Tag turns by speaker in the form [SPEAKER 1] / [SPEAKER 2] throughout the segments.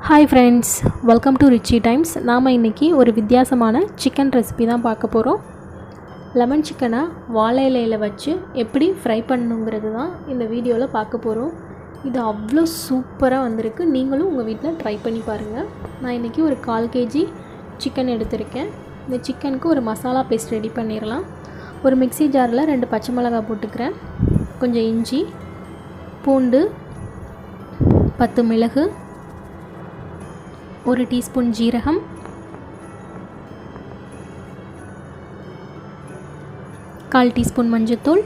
[SPEAKER 1] Hi friends, welcome to rich times. நாம் இன்றைக்கி ஒரு வித்தியாசமான சிக்கன் ரெசிபி தான் பார்க்க போகிறோம். லெமன் சிக்கனை வாழை இலையில் வச்சு எப்படி ஃப்ரை பண்ணணுங்கிறது தான் இந்த வீடியோவில் பார்க்க போகிறோம். இது அவ்வளோ சூப்பராக வந்திருக்கு. நீங்களும் உங்கள் வீட்டில் ட்ரை பண்ணி பாருங்கள். நான் இன்றைக்கி ஒரு 1/4 kg சிக்கன் எடுத்திருக்கேன். இந்த சிக்கனுக்கு ஒரு மசாலா பேஸ்ட் ரெடி பண்ணிடலாம். ஒரு மிக்ஸி ஜாரில் 2 பச்சை மிளகாய் போட்டுக்கிறேன், கொஞ்சம் இஞ்சி, பூண்டு, 10 மிளகு, 1 டீஸ்பூன் ஜீரகம், 1/4 டீஸ்பூன் மஞ்சத்தூள்,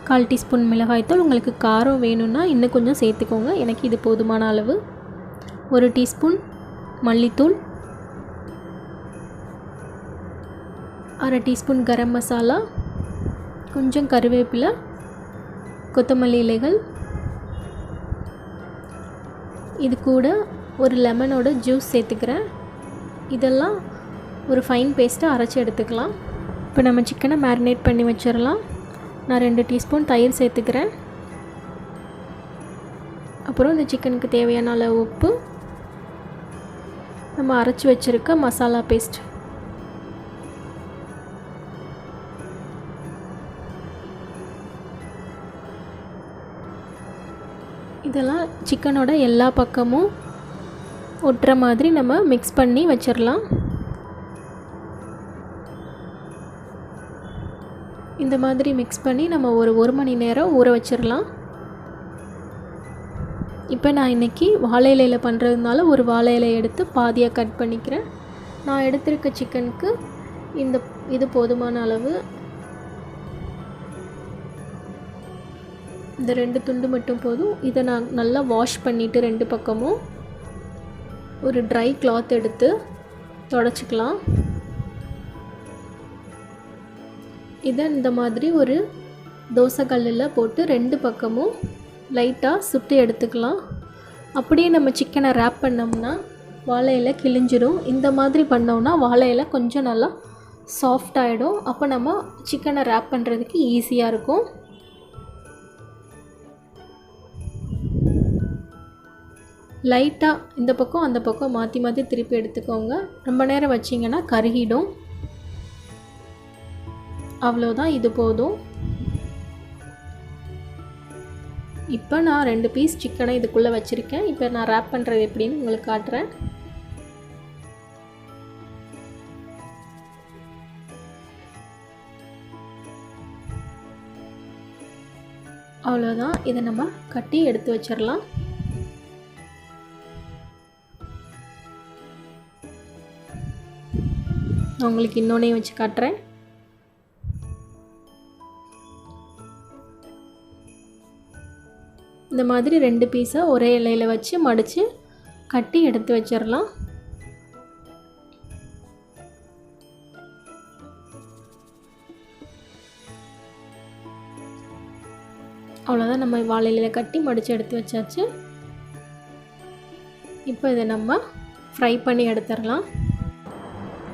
[SPEAKER 1] 1/4 டீஸ்பூன் மிளகாய்த்தூள். உங்களுக்கு காரம் வேணும்னா இன்னும் கொஞ்சம் சேர்த்துக்கோங்க, எனக்கு இது போதுமான அளவு. 1 டீஸ்பூன் மல்லித்தூள், 1/2 டீஸ்பூன் கரம் மசாலா, கொஞ்சம் கருவேப்பிலை, கொத்தமல்லி இலைகள். இது கூட ஒரு லெமனோட ஜூஸ் சேர்த்துக்கிறேன். இதெல்லாம் ஒரு ஃபைன் பேஸ்ட்டாக அரைச்சி எடுத்துக்கலாம். இப்போ நம்ம சிக்கனை மேரினேட் பண்ணி வச்சிடலாம். நான் 2 டீஸ்பூன் தயிர் சேர்த்துக்கிறேன். அப்புறம் இந்த சிக்கனுக்கு தேவையான அளவு உப்பு, நம்ம அரைச்சி வச்சுருக்க மசாலா பேஸ்ட். இதெல்லாம் சிக்கனோட எல்லா பக்கமும் ஒட்டுற மாதிரி நம்ம மிக்ஸ் பண்ணி வச்சிடலாம். இந்த மாதிரி மிக்ஸ் பண்ணி நம்ம ஒரு 1 மணி நேரம் ஊற வச்சிடலாம். இப்போ நான் இன்றைக்கி வாழை இலையில் பண்ணுறதுனால ஒரு வாழை இலை எடுத்து பாதியாக கட் பண்ணிக்கிறேன். நான் எடுத்திருக்க சிக்கனுக்கு இது போதுமான அளவு. இந்த 2 துண்டு மட்டும் போதும். இதை நான் நல்லா வாஷ் பண்ணிவிட்டு 2 பக்கமும் ஒரு ட்ரை கிளாத் எடுத்து தொடச்சிக்கலாம். இதை இந்த மாதிரி ஒரு தோசை கல்லில் போட்டு 2 பக்கமும் லைட்டாக சுட்டு எடுத்துக்கலாம். அப்படியே நம்ம சிக்கனை ரேப் பண்ணோம்னா வாழை இலை கிழிஞ்சிடும். இந்த மாதிரி பண்ணோம்னா வாழை இலை கொஞ்சம் நல்லா சாஃப்டாகிடும். அப்போ நம்ம சிக்கனை ரேப் பண்ணுறதுக்கு ஈஸியாக இருக்கும். லைட்டாக இந்த பக்கம் அந்த பக்கம் மாற்றி மாற்றி திருப்பி எடுத்துக்கோங்க. ரொம்ப நேரம் வச்சிங்கன்னா கருகிடும். அவ்வளோதான், இது போதும். இப்போ நான் 2 பீஸ் சிக்கனை இதுக்குள்ளே வச்சுருக்கேன். இப்போ நான் ரேப் பண்ணுறது எப்படின்னு உங்களுக்கு காட்டுறேன். அவ்வளோதான், இதை நம்ம கட்டி எடுத்து வச்சிடலாம். நான் உங்களுக்கு இன்னொன்னே வச்சு காட்டுறேன். இந்த மாதிரி 2 பீஸை ஒரே இலையில் வச்சு மடித்து கட்டி எடுத்து வச்சிடலாம். அவ்வளோதான், நம்ம வாழை இலையில் கட்டி மடித்து எடுத்து வச்சாச்சு. இப்போ இதை நம்ம ஃப்ரை பண்ணி எடுத்துடலாம்.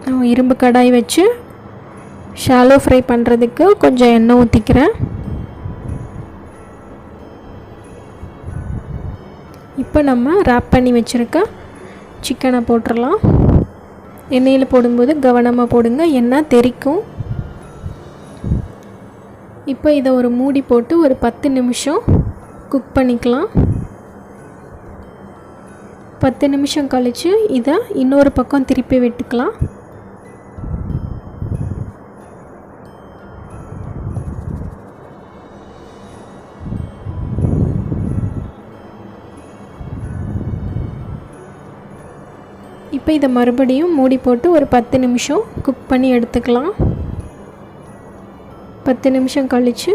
[SPEAKER 1] நான் இரும்பு கடாய் வச்சு ஷாலோ ஃப்ரை பண்ணுறதுக்கு கொஞ்சம் எண்ணெய் ஊற்றிக்கிறேன். இப்போ நம்ம ரேப் பண்ணி வச்சுருக்க சிக்கனை போட்டுடலாம். எண்ணெயில் போடும்போது கவனமாக போடுங்க, எண்ணெய் தெறிக்கும். இப்போ இதை ஒரு மூடி போட்டு ஒரு 10 நிமிஷம் குக் பண்ணிக்கலாம். 10 நிமிஷம் கழித்து இதை இன்னொரு பக்கம் திருப்பி விட்டுக்கலாம். இப்போ இதை மறுபடியும் மூடி போட்டு ஒரு 10 நிமிஷம் குக் பண்ணி எடுத்துக்கலாம். 10 நிமிஷம் கழித்து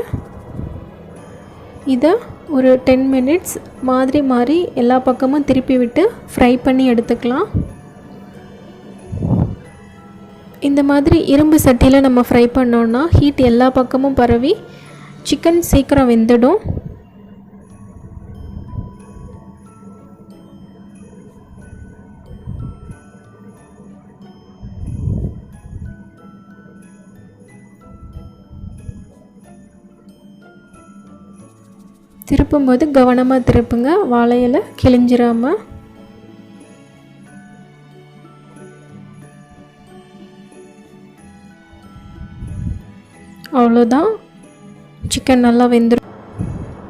[SPEAKER 1] இதை ஒரு 10 மினிட்ஸ் மாறி எல்லா பக்கமும் திருப்பி விட்டு ஃப்ரை பண்ணி எடுத்துக்கலாம். இந்த மாதிரி இரும்பு சட்டியில் நம்ம ஃப்ரை பண்ணோன்னா ஹீட் எல்லா பக்கமும் பரவி சிக்கன் சீக்கிரம் வெந்துடும். திருப்பும்போது கவனமாக திருப்புங்க, வாழை இலை கிழிஞ்சிராமல். அவ்வளோதான், சிக்கன் நல்லா வெந்துடும்.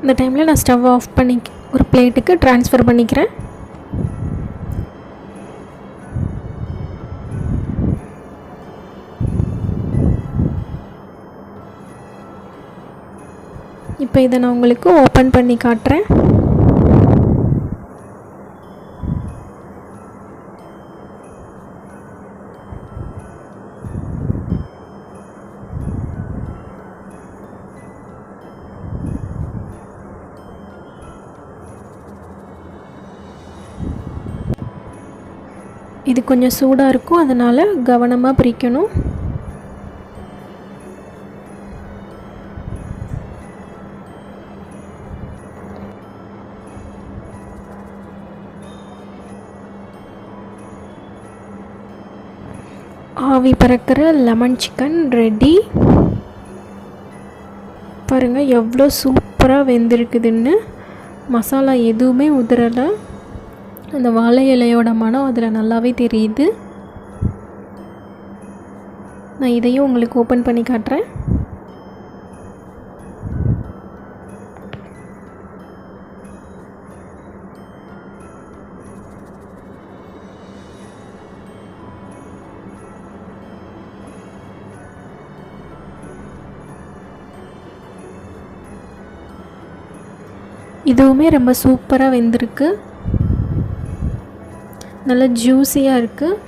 [SPEAKER 1] இந்த டைமில் நான் ஸ்டவ் ஆஃப் பண்ணி ஒரு பிளேட்டுக்கு ட்ரான்ஸ்ஃபர் பண்ணிக்கிறேன். இப்போ இதை நான் உங்களுக்கு ஓப்பன் பண்ணி காட்டுறேன். இது கொஞ்சம் சூடாக இருக்கும், அதனால் கவனமாக பிரிக்கணும். ஆவி பறக்கிற லெமன் சிக்கன் ரெடி. பாருங்கள் எவ்வளோ சூப்பராக வெந்திருக்குதுன்னு. மசாலா எதுவுமே உதிரலை. அந்த வாழை இலையோட மனம் அதில் நல்லாவே தெரியுது. நான் இதையும் உங்களுக்கு ஓப்பன் பண்ணி காட்டுறேன். இதுவுமே ரொம்ப சூப்பராக வெந்திருக்கு, நல்ல ஜூஸியாக இருக்குது.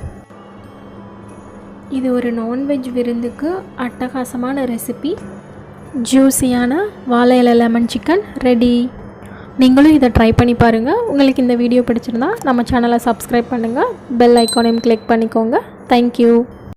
[SPEAKER 1] இது ஒரு நான்வெஜ் விருந்துக்கு அட்டகாசமான ரெசிபி. ஜூஸியான வாழை இலை லெமன் சிக்கன் ரெடி. நீங்களும் இதை ட்ரை பண்ணி பாருங்கள். உங்களுக்கு இந்த வீடியோ பிடிச்சிருந்தா நம்ம சேனலை சப்ஸ்கிரைப் பண்ணுங்கள், பெல் ஐக்கானையும் கிளிக் பண்ணிக்கோங்க. தேங்க்யூ.